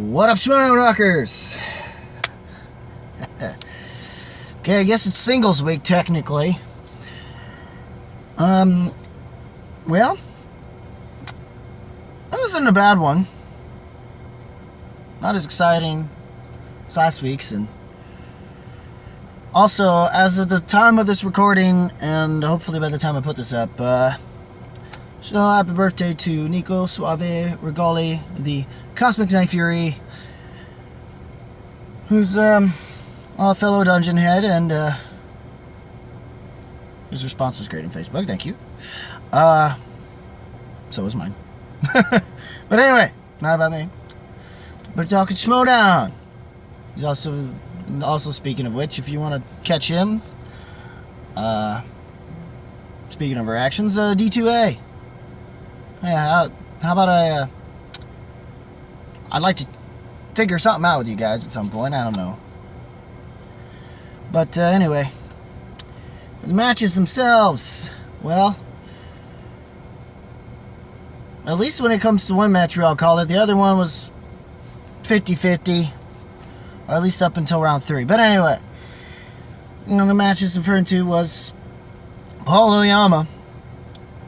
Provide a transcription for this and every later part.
What up, Schmoedown rockers? Okay, I guess it's singles week, technically. Well, that wasn't a bad one. Not as exciting as last week's, and also, as of the time of this recording, and hopefully by the time I put this up, so happy birthday to Nico Suave Regali, the Cosmic Knife Fury, who's a fellow dungeon head, and his response was great on Facebook. Thank you. So was mine. But anyway, not about me. We're talking Schmoedown. He's also speaking of which, if you want to catch him, speaking of our actions, D2A. Yeah, how about I'd like to figure something out with you guys at some point. I don't know. But anyway, for the matches themselves, well, at least when it comes to one match, I'll call it. The other one was 50-50, or at least up until round 3. But anyway, the match is referring to was Paul Oyama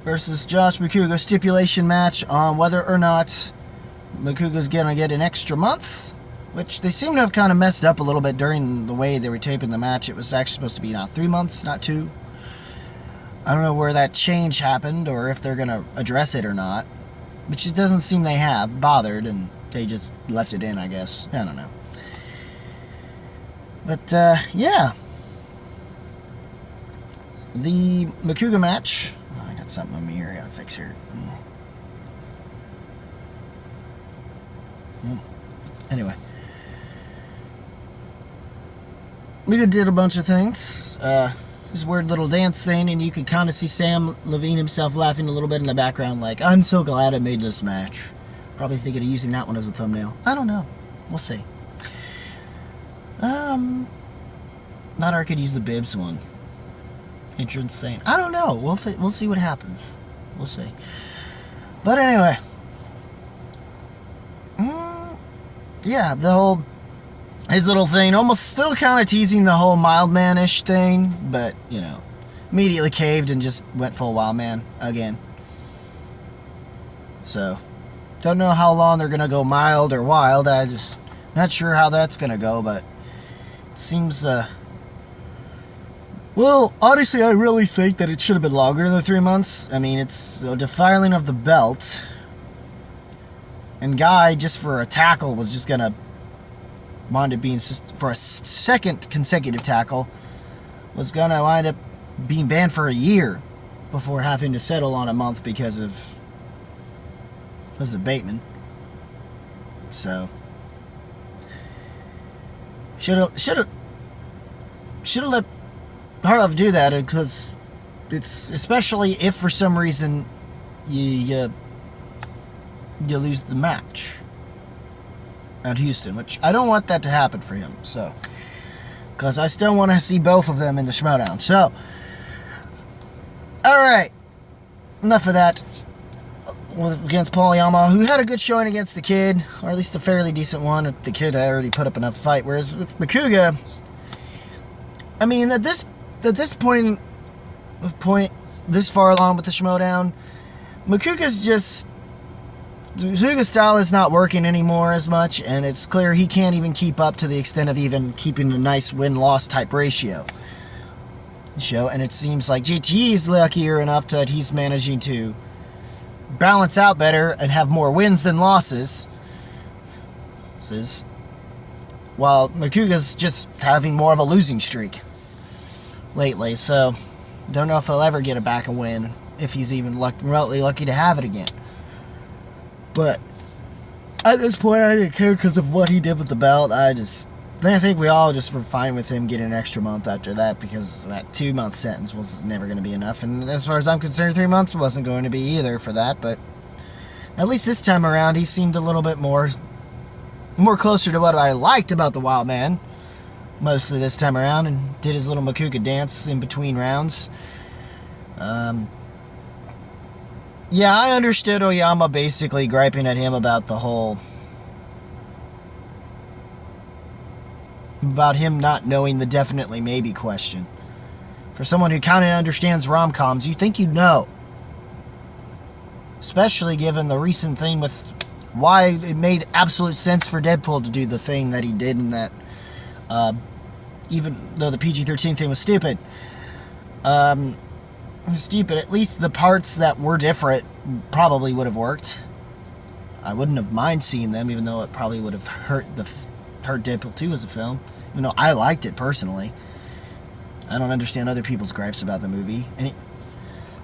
versus Josh Macuga, stipulation match on whether or not Macuga's gonna get an extra month, which they seem to have kind of messed up a little bit during the way they were taping the match. It was actually supposed to be now 3 months, not 2. I don't know where that change happened, or if they're gonna address it or not, which it doesn't seem they have bothered, and they just left it in, I guess. I don't know. But yeah, the Macuga match. I got something on me here I gotta fix here. Anyway, we did a bunch of things. This weird little dance thing, and you could kind of see Sam Levine himself laughing a little bit in the background, like, I'm so glad I made this match. Probably thinking of using that one as a thumbnail. I don't know. We'll see. Not I could use the Bibbs one. Entrance thing. I don't know. We'll see what happens. We'll see. But anyway. Yeah, his little thing, almost still kind of teasing the whole mild man-ish thing, but, immediately caved and just went full wild man again. So, don't know how long they're going to go mild or wild. I just not sure how that's going to go, but it seems, well, honestly, I really think that it should have been longer than 3 months. I mean, it's a defiling of the belt. And Guy, just for a tackle, was just going to wind up being, for a second consecutive tackle, was going to wind up being banned for a year before having to settle on a month because of Bateman. So, should have let Harloff do that, because it's, especially if for some reason you lose the match at Houston, which I don't want that to happen for him, so, because I still want to see both of them in the Schmoedown. So, alright, enough of that against Paul Oyama, who had a good showing against the Kid, or at least a fairly decent one. The Kid had already put up enough fight, whereas with Macuga, I mean, at this point, this far along with the Schmoedown, Macuga's style is not working anymore as much, and it's clear he can't even keep up to the extent of even keeping a nice win-loss type ratio. And it seems like GT is luckier enough that he's managing to balance out better and have more wins than losses, while Macuga's just having more of a losing streak lately. So, don't know if he'll ever get it back and win, if he's even remotely lucky to have it again. But at this point, I didn't care because of what he did with the belt. I think we all just were fine with him getting an extra month after that, because that 2-month sentence was never going to be enough. And as far as I'm concerned, 3 months wasn't going to be either for that. But at least this time around, he seemed a little bit more closer to what I liked about the Wild Man, mostly this time around, and did his little Macuga dance in between rounds. Yeah, I understood Oyama basically griping at him about the whole about him not knowing the definitely maybe question. For someone who kind of understands rom-coms, you think you'd know. Especially given the recent thing with why it made absolute sense for Deadpool to do the thing that he did in that, even though the PG-13 thing was stupid. Stupid. At least the parts that were different probably would have worked. I wouldn't have mind seeing them, even though it probably would have hurt Deadpool 2 as a film. Even though I liked it personally. I don't understand other people's gripes about the movie. And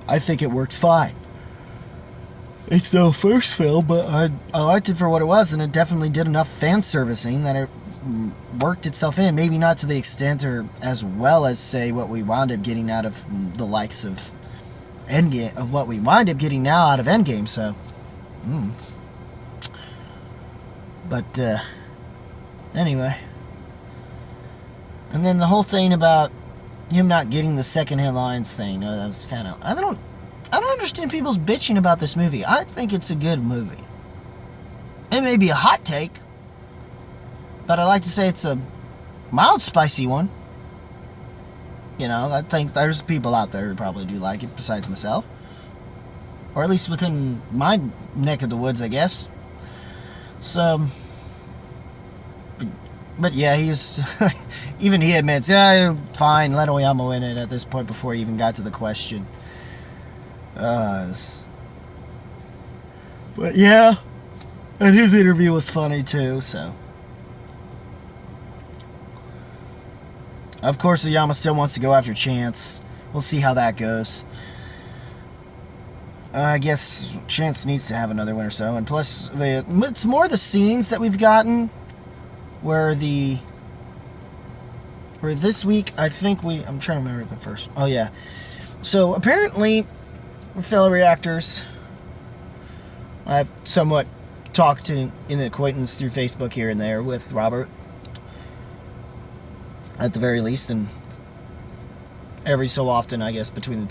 I think it works fine. It's no first film, but I liked it for what it was, and it definitely did enough fan servicing that it worked itself in. Maybe not to the extent or as well as, say, what we wound up getting out of the likes of Endgame, of what we wind up getting now out of Endgame. So, but anyway, and then the whole thing about him not getting the second-hand lines thing. That was kind of, I don't understand people's bitching about this movie. I think it's a good movie. It may be a hot take, but I like to say it's a mild spicy one. You know, I think there's people out there who probably do like it besides myself. Or at least within my neck of the woods, I guess. So, but yeah, even he admits, yeah, fine, let Oyama win it at this point before he even got to the question. But yeah, and his interview was funny too, so. Of course, Oyama still wants to go after Chance. We'll see how that goes. I guess Chance needs to have another win or so, and plus, it's more the scenes that we've gotten, where this week, I think I'm trying to remember the first, oh yeah. So, apparently, fellow reactors, I've somewhat talked in acquaintance through Facebook here and there with Robert, at the very least, and every so often, I guess, between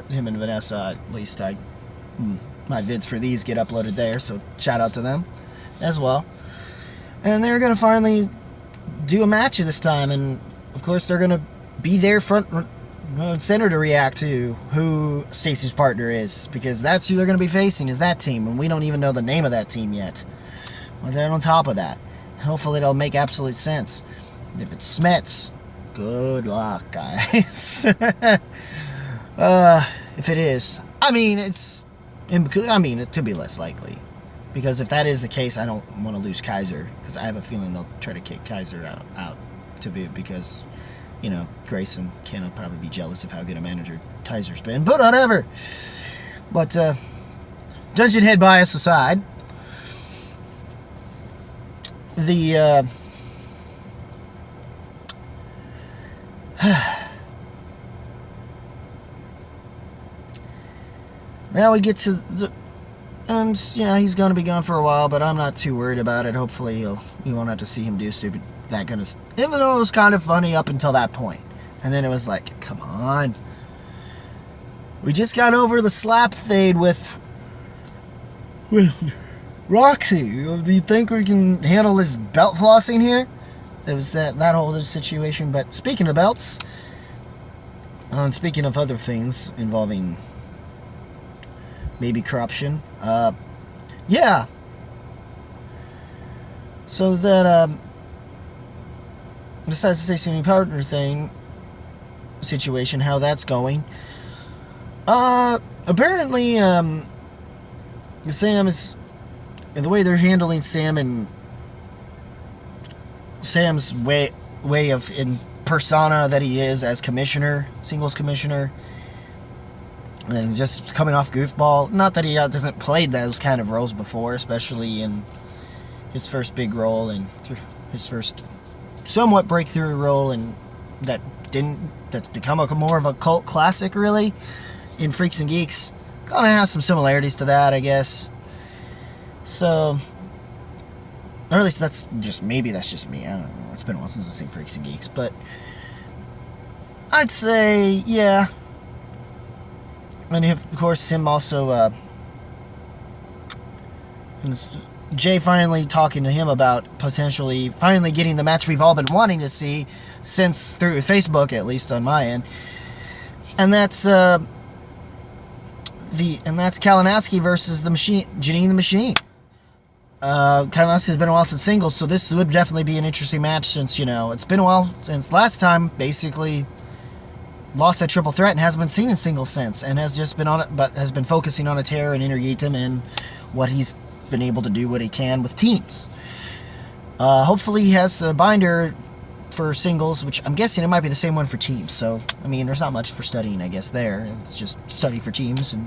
him and Vanessa, at least my vids for these get uploaded there, so shout out to them as well. And they're going to finally do a match this time, and of course they're going to be there front center to react to who Stacy's partner is, because that's who they're going to be facing, is that team, and we don't even know the name of that team yet. Well, then on top of that, hopefully it'll make absolute sense. If it's Smets, good luck, guys. If it is, it could be less likely, because if that is the case, I don't want to lose Kaiser, because I have a feeling they'll try to kick Kaiser out to be, because, you know, Grace and Ken will probably be jealous of how good a manager Kaiser's been, but whatever. But Dungeon Head bias aside, now we get to and yeah, he's gonna be gone for a while, but I'm not too worried about it. Hopefully we won't have to see him do that kind of stuff. Even though it was kind of funny up until that point, and then it was like, come on, we just got over the slap fade with Roxy. Do you think we can handle this belt flossing here? It was that whole situation. But speaking of belts, and speaking of other things involving maybe corruption, yeah. So that besides the Stacey partner thing situation, how that's going. Apparently, Sam is, the way they're handling Sam and Sam's way of in persona that he is as commissioner, singles commissioner, and just coming off goofball. Not that he hasn't played those kind of roles before, especially in his first big role and his first somewhat breakthrough role, and that's become more of a cult classic, really, in Freaks and Geeks. Kind of has some similarities to that, I guess. So, or at least that's just me. I don't know. It's been a while since I've seen Freaks and Geeks, but I'd say, yeah. And of course, him also, Jay finally talking to him about potentially finally getting the match we've all been wanting to see since through Facebook, at least on my end, and that's Kalinowski versus the Machine, Janine the Machine. Kalinowski has been a while since singles, so this would definitely be an interesting match since, you know, it's been a while since last time, basically lost that triple threat and hasn't been seen in singles since, and has just been on it, but has been focusing on a tear and Intergetum and what he's been able to do what he can with teams. Hopefully he has a binder for singles, which I'm guessing it might be the same one for teams, so, I mean, there's not much for studying, I guess, there. It's just study for teams and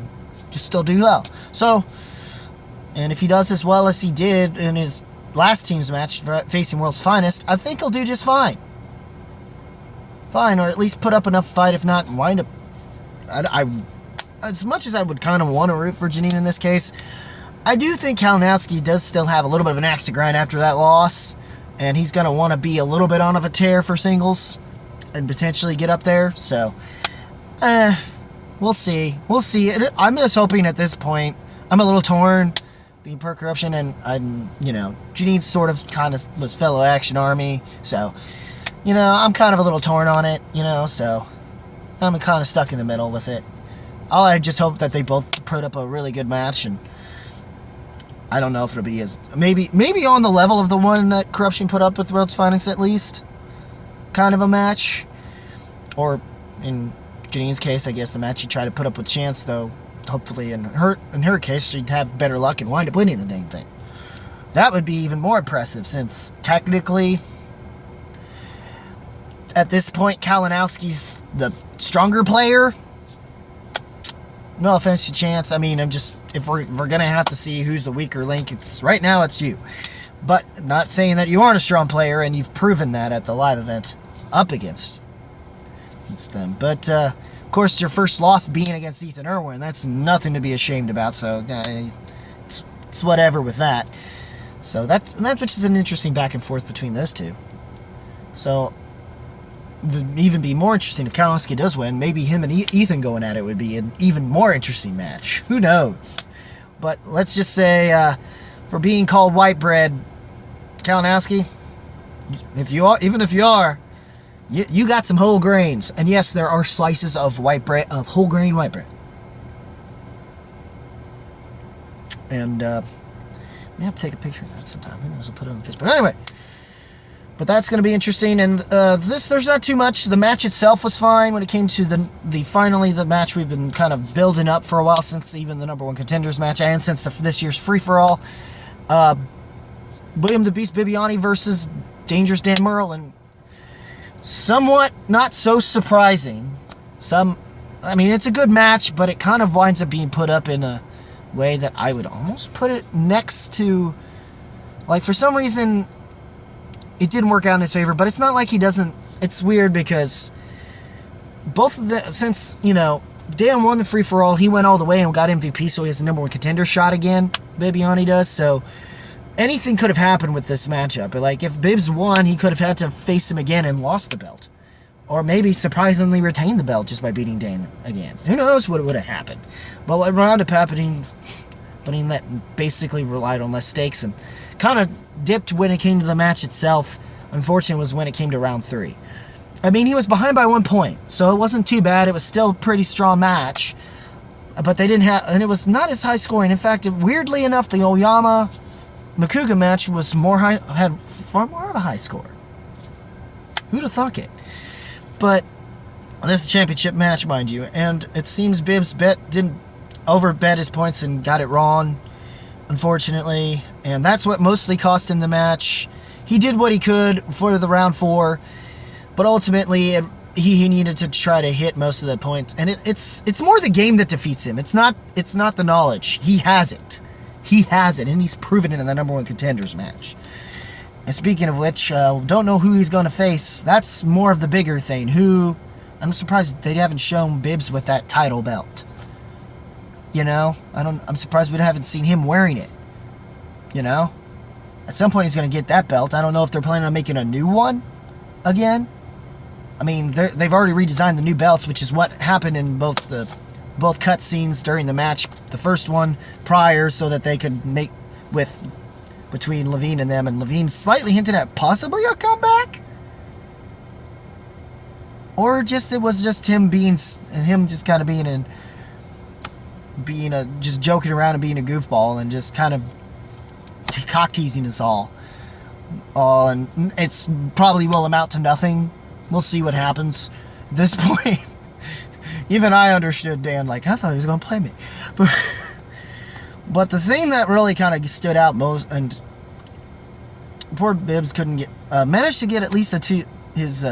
just still do well. So, and if he does as well as he did in his last team's match facing World's Finest, I think he'll do just fine. Fine, or at least put up enough fight, if not wind up... I as much as I would kind of want to root for Janine in this case, I do think Kalinowski does still have a little bit of an axe to grind after that loss, and he's going to want to be a little bit on of a tear for singles and potentially get up there, so... we'll see. We'll see. I'm just hoping at this point, I'm a little torn being per corruption, and I'm, you know, Janine sort of kind of was fellow Action Army, so, you know, I'm kind of a little torn on it, you know, so I'm kind of stuck in the middle with it. I just hope that they both put up a really good match, and I don't know if it'll be as, maybe on the level of the one that Corruption put up with World's Finest, at least, kind of a match, or in Janine's case, I guess the match she tried to put up with Chance, though, hopefully in her case, she'd have better luck and wind up winning the dang thing. That would be even more impressive, since technically, at this point, Kalinowski's the stronger player. No offense to Chance. I mean, if we're gonna have to see who's the weaker link, right now it's you. But not saying that you aren't a strong player, and you've proven that at the live event up against them. But of course, your first loss being against Ethan Irwin, that's nothing to be ashamed about. So it's whatever with that. So that's which is an interesting back and forth between those two. So it'd even be more interesting if Kalinowski does win. Maybe him and Ethan going at it would be an even more interesting match. Who knows? But let's just say, for being called white bread, Kalinowski, even if you are, you got some whole grains. And yes, there are slices of white bread, of whole grain white bread. And we have to take a picture of that sometime. Who knows? I'll put it on Facebook. Anyway. But that's going to be interesting, and there's not too much. The match itself was fine when it came to finally the match we've been kind of building up for a while, since even the #1 contenders match, and since this year's free-for-all. William the Beast Bibbiani versus Dangerous Dan Murrell, and somewhat not so surprising. I mean, it's a good match, but it kind of winds up being put up in a way that I would almost put it next to, like, for some reason, it didn't work out in his favor, but it's not like he doesn't. It's weird because both of since, you know, Dan won the free-for-all, he went all the way and got MVP, so he has the #1 contender shot again. Bibbiani does, so anything could have happened with this matchup. Like, if Bibbs won, he could have had to face him again and lost the belt. Or maybe surprisingly retained the belt just by beating Dan again. Who knows what would have happened. But what wound up happening, that basically relied on less stakes and kind of dipped when it came to the match itself. Unfortunately, was when it came to round 3. I mean, he was behind by 1 point, so it wasn't too bad. It was still a pretty strong match, but they didn't have, and it was not as high scoring. In fact, weirdly enough, the Oyama Macuga match was had far more of a high score. Who'd have thunk it? But this is a championship match, mind you, and it seems Bibbs didn't overbet his points and got it wrong, unfortunately, and that's what mostly cost him the match. He did what he could for the round 4, but ultimately he needed to try to hit most of the points, and it's more the game that defeats him. It's not the knowledge. He has it, and he's proven it in the #1 contenders match. And speaking of which, don't know who he's going to face. That's more of the bigger thing. I'm surprised they haven't shown Bibbs with that title belt. You know, I'm surprised we haven't seen him wearing it. You know, at some point he's going to get that belt. I don't know if they're planning on making a new one again. I mean, they've already redesigned the new belts, which is what happened in both cut scenes during the match. The first one prior, so that they could make with between Levine and them, and Levine slightly hinted at possibly a comeback, or just it was just him just kind of just joking around and being a goofball and just kind of cock teasing us all. And it's probably will amount to nothing. We'll see what happens. At this point, even I understood Dan. Like, I thought he was going to play me. But the thing that really kind of stood out most, and poor Bibbs couldn't get, managed to get at least his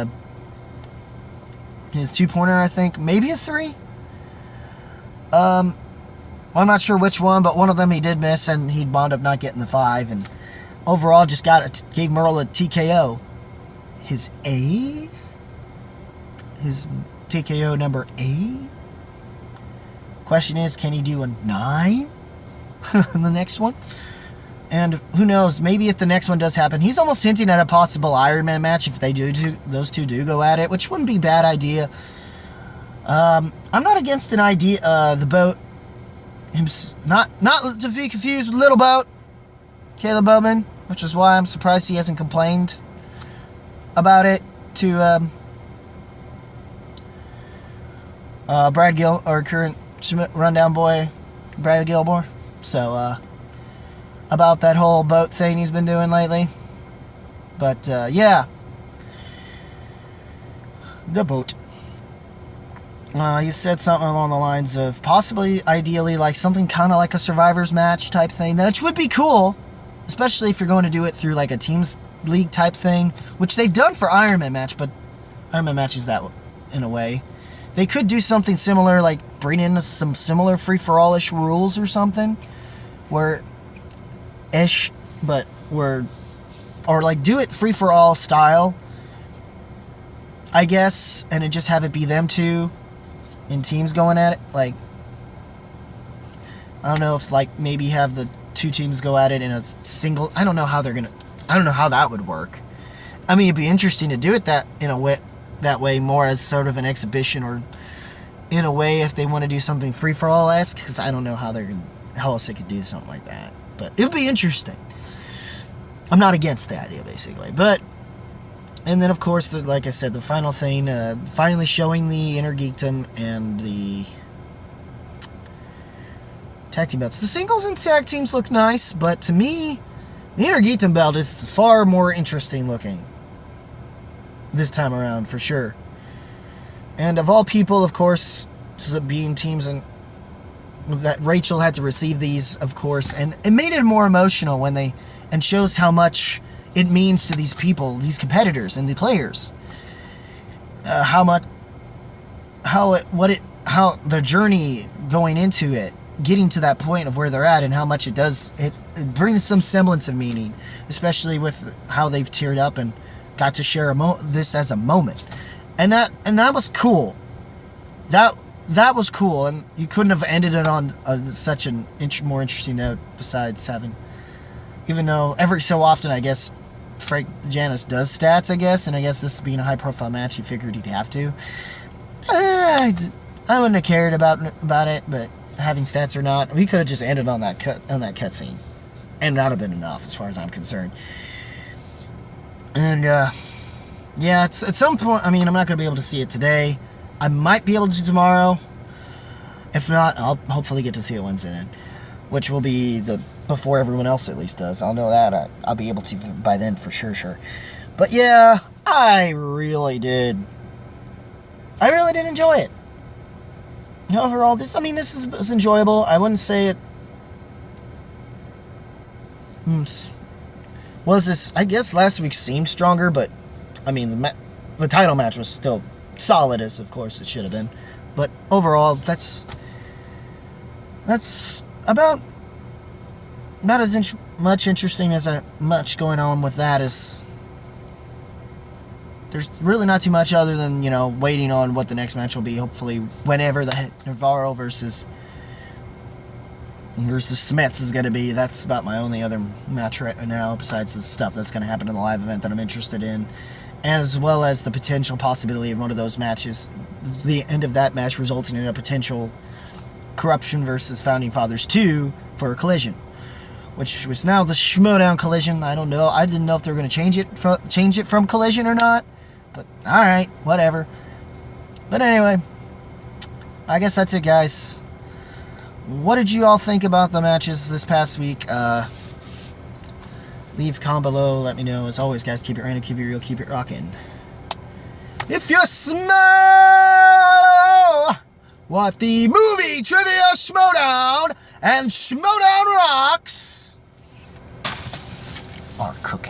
2-pointer, I think. Maybe a 3? I'm not sure which one, but one of them he did miss, and he wound up not getting the 5, and overall just gave Murrell a TKO. His 8th? His TKO number 8? Question is, can he do a 9 in the next one? And who knows, maybe if the next one does happen, he's almost hinting at a possible Iron Man match if those two do go at it, which wouldn't be a bad idea. I'm not against an idea, the boat. Not to be confused with Little Boat, Caleb Bowman, which is why I'm surprised he hasn't complained about it to Brad Gill, or current rundown boy, Brad Gilmore. So, about that whole boat thing he's been doing lately. But, yeah. The boat. He said something along the lines of possibly, ideally, like something kind of like a Survivors match type thing, which would be cool, especially if you're going to do it through like a Teams League type thing, which they've done for Iron Man match, but Iron Man match is that in a way. They could do something similar, like bring in some similar free-for-all-ish rules or something, or like do it free-for-all style, I guess, and then just have it be them two in teams going at it. Like, I don't know if like maybe have the two teams go at it in a single. I don't know how that would work. I mean, it'd be interesting to do it that way more as sort of an exhibition, or in a way if they want to do something free for all-esque, because I don't know how else they could do something like that. But it would be interesting. I'm not against the idea, basically. But, and then of course, like I said, the final thing, finally showing the Inner Geekdom and the tag team belts. The singles and tag teams look nice, but to me, the Inner Geekdom belt is far more interesting looking this time around, for sure. And of all people, of course, being teams and that Rachel had to receive these, of course, and it made it more emotional and shows how much it means to these people, these competitors and the players. How the journey going into it, getting to that point of where they're at, and how much it brings some semblance of meaning, especially with how they've teared up and got to share this as a moment, and that was cool. That was cool, and you couldn't have ended it on such an more interesting note. Besides having, even though every so often, I guess Frank Janis does stats, I guess, and I guess this being a high-profile match, he figured he'd have to. I wouldn't have cared about it, but having stats or not, we could have just ended on that cutscene, and that would have been enough as far as I'm concerned. And, yeah, it's at some point, I mean, I'm not going to be able to see it today. I might be able to tomorrow. If not, I'll hopefully get to see it Wednesday then, which will be before everyone else at least does. I'll know that. I'll be able to by then for sure. But, yeah, I really did enjoy it. Overall, this is enjoyable. I wouldn't say it was this. I guess last week seemed stronger, but I mean the title match was still solid, as of course it should have been. But overall, that's about not as much interesting as much going on with that. There's really not too much other than, waiting on what the next match will be. Hopefully, whenever the Navarro versus Smets is going to be. That's about my only other match right now, besides the stuff that's going to happen in the live event that I'm interested in, and as well as the potential possibility of one of those matches, the end of that match resulting in a potential Corruption versus Founding Fathers 2 for a Collision, which was now the Schmoedown Collision. I don't know. I didn't know if they were going to change it from Collision or not. But alright, whatever. But anyway, I guess that's it, guys. What did you all think about the matches this past week? Leave a comment below. Let me know. As always, guys, keep it random, keep it real, keep it rocking. If you smell what the movie trivia Schmoedown and Schmoedown rocks are cooking.